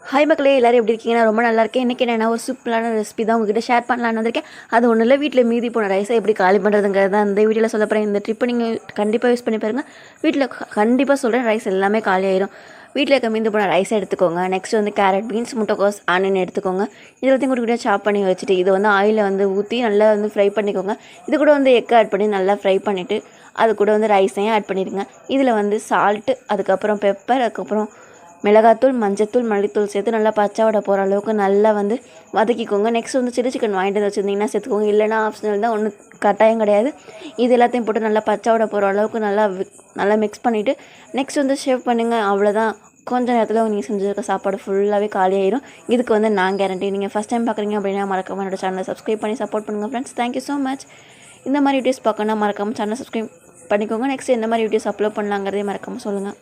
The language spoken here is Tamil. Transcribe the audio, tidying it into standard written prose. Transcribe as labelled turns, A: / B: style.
A: ஹாய் மக்களே, எல்லோரும் எப்படி இருக்கீங்க? நான் ரொம்ப நல்லா இருக்கேன். இன்றைக்கி நான் ஒரு சூப்பரான ரெசிபி தான் உங்ககிட்ட ஷேர் பண்ணலான்னு வந்திருக்கேன். அது ஒன்றும் இல்லை, வீட்டில் மீதி போன ரைஸை எப்படி காலி பண்ணுறதுங்கிறது தான் இந்த வீடியோவில் சொல்ல போகிறேன். இந்த ட்ரிப்பை நீங்கள் கண்டிப்பாக யூஸ் பண்ணி பாருங்கள். வீட்டில் கண்டிப்பாக சொல்கிறேன், ரைஸ் எல்லாமே காலி ஆயிரும். வீட்டில் இருக்க மீந்து போன ரைஸை எடுத்துக்கோங்க. நெக்ஸ்ட் வந்து கேரட், பீன்ஸ், முட்டைக்கோஸ், ஆனியன் எடுத்துக்கோங்க. இதெல்லாத்தையும் கூட சாப் பண்ணி வச்சுட்டு இது வந்து ஆயிலில் வந்து ஊற்றி நல்லா வந்து ஃப்ரை பண்ணிக்கோங்க. இது கூட வந்து எக் ஆட் பண்ணி நல்லா ஃப்ரை பண்ணிவிட்டு அது கூட வந்து ரைஸையும் ஆட் பண்ணிடுங்க. இதில் வந்து சால்ட்டு, அதுக்கப்புறம் பெப்பர், அதுக்கப்புறம் மிளகாத்தூள், மஞ்சத்தூள், மல்லித்தூள் சேர்த்து நல்லா பச்சை வடை போகிற அளவுக்கு நல்லா வந்து வதக்கிக்கோங்க. நெக்ஸ்ட் வந்து சில்லி சிக்கன் வாங்கிட்டு வந்து வச்சுருந்தீங்கன்னா சேர்த்துக்கோங்க, இல்லைனா ஆப்ஷனல் தான், ஒன்றும் கட்டாயம் கிடையாது. இது எல்லாத்தையும் போட்டு நல்லா பச்சை வடை போகிற அளவுக்கு நல்லா மிக்ஸ் பண்ணிவிட்டு நெக்ஸ்ட் வந்து ஷேவ் பண்ணுங்கள். அவ்வளோதான். கொஞ்சம் நேரத்தில் நீங்கள் செஞ்சுருக்க சாப்பாடு ஃபுல்லாகவே காலியாயிரும். இதுக்கு வந்து நான் கேரண்டி. நீங்கள் ஃபஸ்ட் டைம் பார்க்குறீங்க அப்படின்னா மறக்காமல் என்னோட சேனலை சப்ஸ்கிரைப் பண்ணி சப்போர்ட் பண்ணுங்கள் ஃப்ரெண்ட்ஸ். Thank you so much. இந்த மாதிரி வீடியோஸ் பார்க்கணுன்னா மறக்காமல் சேனலை சப்ஸ்கிரைப் பண்ணிக்கோங்க. நெக்ஸ்ட் எந்த மாதிரி வீடியோஸ் அப்லோட் பண்ணலாங்கிறதே மறக்காமல் சொல்லுங்கள்.